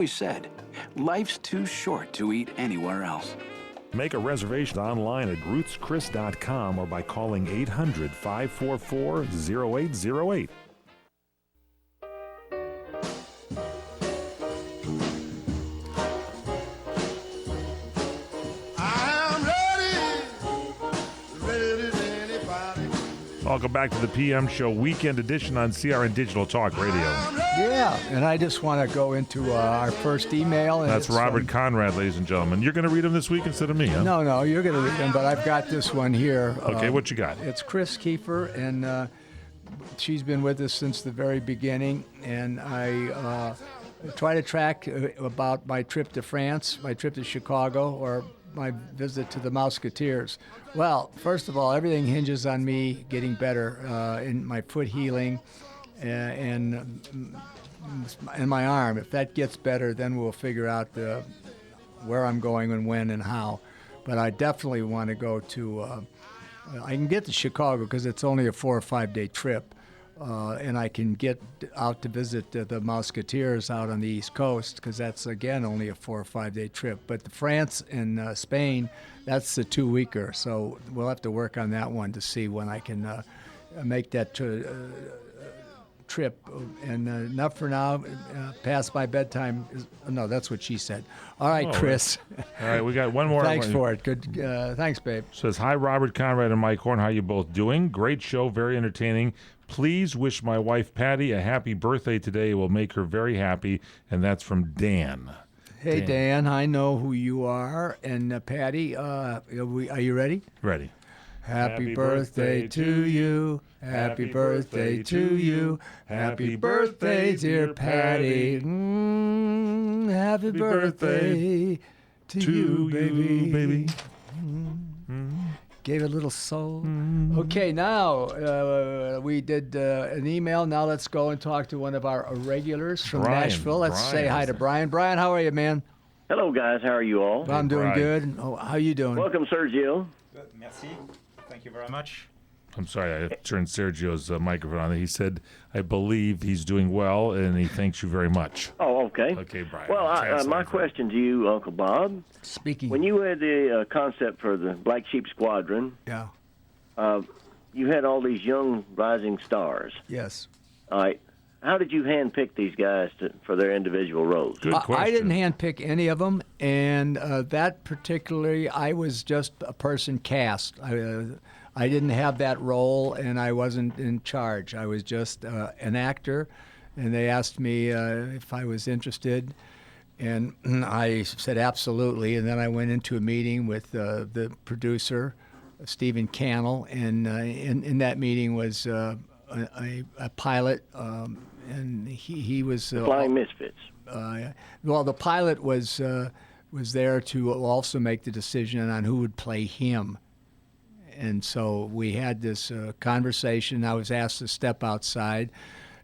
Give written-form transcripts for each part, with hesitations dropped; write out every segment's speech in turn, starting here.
always said, life's too short to eat anywhere else. Make a reservation online at RootsChris.com or by calling 800-544-0808. Welcome back to the PM Show Weekend Edition on CRN Digital Talk Radio. Yeah, and I just want to go into our first email. And That's Robert Conrad, ladies and gentlemen. You're going to read them this week instead of me, huh? No, you're going to read them, but I've got this one here. Okay, what you got? It's Chris Kiefer, and she's been with us since the very beginning, and I try to track about my trip to France, my trip to Chicago, or my visit to the Musketeers. Well, first of all, everything hinges on me getting better in my foot healing and my arm. If that gets better, then we'll figure out where I'm going and when and how. But I definitely want to go to, I can get to Chicago because it's only a 4 or 5 day trip. And I can get out to visit the Musketeers out on the East Coast because that's, again, only a 4 or 5 day trip. But the France and Spain, that's the 2-weeker. So we'll have to work on that one to see when I can make that trip. And enough for now. Past my bedtime. No, that's what she said. All right, Chris. All right, we got one more. Thanks for it. Good. Thanks, babe. Says, hi, Robert Conrad and Mike Horn. How you both doing? Great show. Very entertaining. Please wish my wife, Patty, a happy birthday today. It will make her very happy. And that's from Dan. Hey, Dan, I know who you are. And Patty, are you ready? Ready. Happy birthday to you. Happy birthday to you. Happy birthday, dear Patty. Happy birthday to you, baby. Gave it a little soul. Okay, now we did an email. Now let's go and talk to one of our regulars from Nashville. Let's say hi to Brian. Brian, how are you, man? Hello, guys. How are you all? I'm doing good. Oh, how you doing? Welcome, Sergio. Good. Merci. Thank you very much. I'm sorry, I turned Sergio's microphone on. He said, I believe he's doing well, and he thanks you very much. Oh, okay. Okay, Brian. Well, my question to you, Uncle Bob. Speaking. When you had the concept for the Black Sheep Squadron, Yeah. You had all these young rising stars. Yes. All right. How did you handpick these guys for their individual roles? Good question. I didn't handpick any of them, and that particularly, I was just a person cast. I didn't have that role, and I wasn't in charge. I was just an actor, and they asked me if I was interested, and I said absolutely. And then I went into a meeting with the producer, Stephen Cannell, and in that meeting was a pilot, and he was Flying Misfits. Well, the pilot was there to also make the decision on who would play him. And so we had this conversation. I was asked to step outside,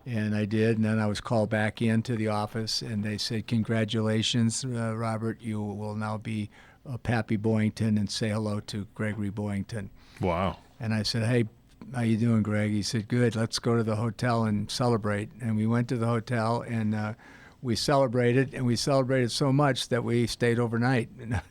and I did. And then I was called back into the office, and they said, congratulations, Robert. You will now be Pappy Boyington and say hello to Gregory Boyington. Wow. And I said, hey, how you doing, Greg? He said, good. Let's go to the hotel and celebrate. And we went to the hotel, and we celebrated, and we celebrated so much that we stayed overnight. Greg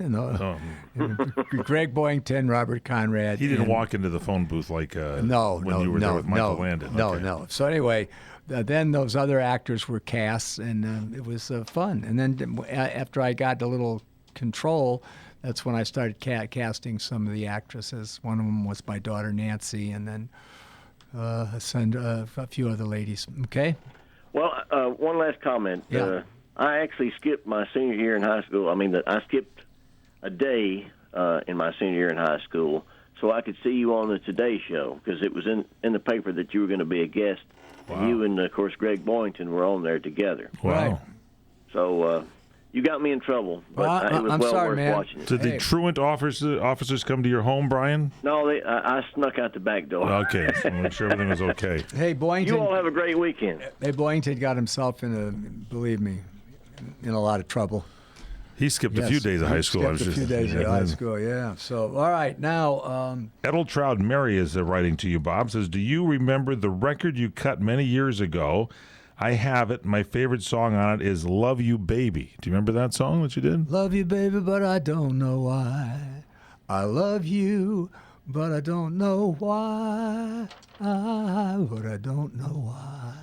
Boyington, Robert Conrad. He didn't walk into the phone booth like when you were there with Michael Landon. No. So anyway, then those other actors were cast, and it was fun. And then after I got a little control, that's when I started casting some of the actresses. One of them was my daughter Nancy, and then a few other ladies. Okay? Well, one last comment. Yeah. I actually skipped my senior year in high school. I skipped a day in my senior year in high school so I could see you on the Today Show because it was in the paper that you were going to be a guest. Wow. And you and, of course, Greg Boyington were on there together. Wow. Right. So you got me in trouble, but it was I'm well sorry, worth man. watching it. Did the truant officers come to your home, Brian? No, I snuck out the back door. Okay, so make sure everything was okay. Hey, Boyington. You all have a great weekend. Hey, Boyington got himself believe me, in a lot of trouble. He skipped a Yes, few days of high school. Skipped a few days of high school, yeah. So, all right, now. Edeltraud Mary is writing to you, Bob. Says, do you remember the record you cut many years ago I have it. My favorite song on it is Love You Baby. Do you remember that song that you did? Love you, baby, but I don't know why. I love you, but I don't know why. But I don't know why.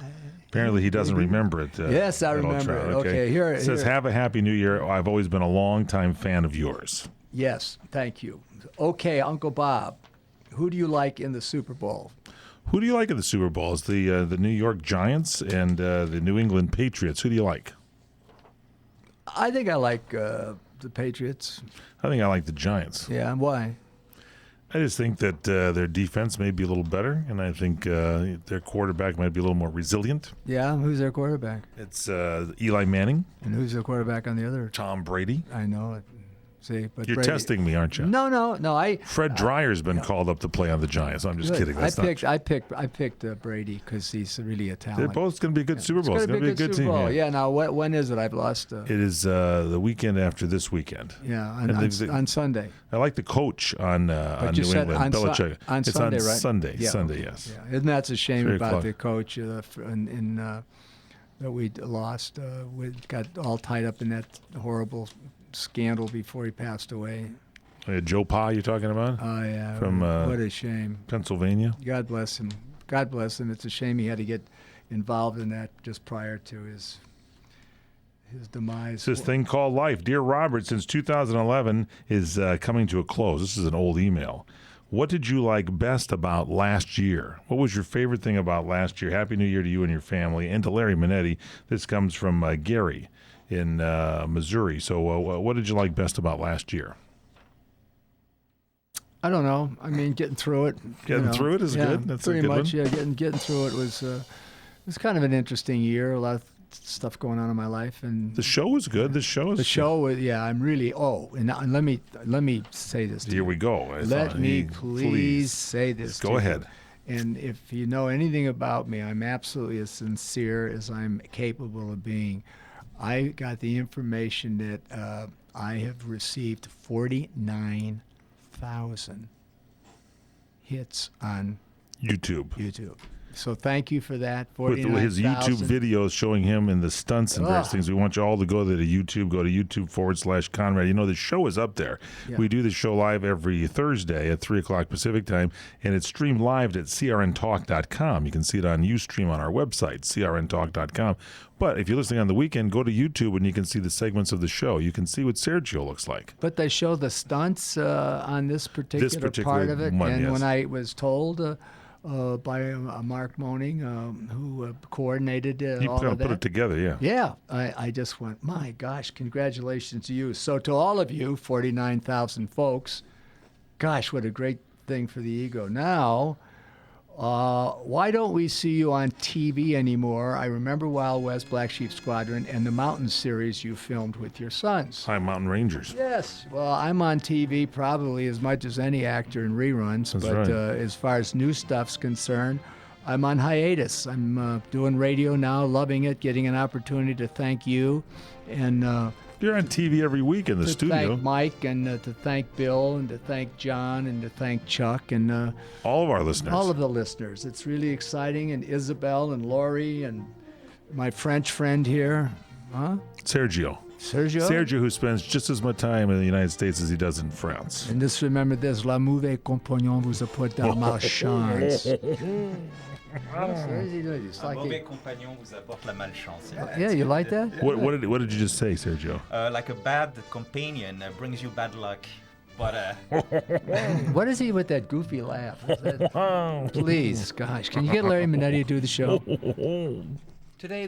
Apparently he doesn't remember it. Yes, I at all, remember it. Trout. Okay, here It says, here. have a happy new year. I've always been a long-time fan of yours. Yes, thank you. Okay, Uncle Bob, who do you like in the Super Bowl? Who do you like in the Super Bowl? It's the New York Giants and the New England Patriots. Who do you like? I think I like the Patriots. I think I like the Giants. Yeah, why? I just think that their defense may be a little better, and I think their quarterback might be a little more resilient. Yeah, who's their quarterback? It's Eli Manning, And who's their quarterback on the other? Tom Brady. I know it. See, but You're Brady- testing me, aren't you? No. Fred Dreyer's been called up to play on the Giants. I'm just Good. kidding. That's I picked Brady because he's really a talent. They're both going to be a good Super Bowl. It's It's going to be a good Super team. Bowl. Yeah. Yeah. Now, when is it? I've lost. It is the weekend after this weekend. Yeah, And they've- on Sunday. I like the coach on But you New said England, Belichick. on It's Sunday, on right? Sunday. Yeah, Sunday, okay. yes. Yeah, isn't that a shame 3 about o'clock. the coach that we lost? We got all tied up in that horrible scandal before he passed away. Joe Pa, you talking about? Oh yeah, From, what a shame. Pennsylvania. God bless him. God bless him. It's a shame he had to get involved in that just prior to his demise. It's this thing called life. Dear Robert, since 2011 is coming to a close. This is an old email. What did you like best about last year? What was your favorite thing about last year? Happy New Year to you and your family. And to Larry Minetti. This comes from Gary in Missouri. So what did you like best about last year? I don't know. I mean, getting through it. Getting through it is yeah, good. That's a pretty good much. one. Yeah, getting through it was kind of an interesting year. A lot of stuff going on in my life, and The show was good. The show is the show was. Yeah, I'm really. Oh, and let me say this. To Here you. we go. Let me please say this. Go to ahead. You. And if you know anything about me, I'm absolutely as sincere as I'm capable of being. I got the information that I have received 49,000 hits on YouTube. So thank you for that. With his YouTube 49,000. videos showing him and the stunts and various Ugh. things. We want you all to go to the YouTube. Go to YouTube.com/Conrad. You know, the show is up there. Yeah. We do the show live every Thursday at 3 o'clock Pacific time, and it's streamed live at crntalk.com. You can see it on Ustream on our website, crntalk.com. But if you're listening on the weekend, go to YouTube and you can see the segments of the show. You can see what Sergio looks like. But they show the stunts on this particular particular part of it. one, And yes. when I was told by Mark Moaning, who coordinated He all of that. put it together, yeah. Yeah, I just went, my gosh, congratulations to you. So to all of you, 49,000 folks, gosh, what a great thing for the ego. Now, why don't we see you on TV anymore? I remember Wild West, Black Sheep Squadron, and the Mountain series you filmed with your sons. High Mountain Rangers. Yes. Well, I'm on TV probably as much as any actor in reruns, That's but right. as far as new stuff's concerned, I'm on hiatus. I'm doing radio now, loving it, getting an opportunity to thank you, and You're on TV every week in the to studio. thank Mike, and to thank Bill, and to thank John, and to thank Chuck, and All of our listeners. all of the listeners. It's really exciting, and Isabel and Lori and my French friend here, huh? Sergio. Sergio. Sergio, who spends just as much time in the United States as he does in France. And just remember this, la mauvaise compagnon vous apporte dans malchance. It's Un like mauvais compagnon vous apporte la malchance. yeah, you like that? What did you just say, Sergio? Like a bad companion brings you bad luck. But What is he with that goofy laugh? Is that- Please, gosh, can you get Larry Minetti to do the show? Today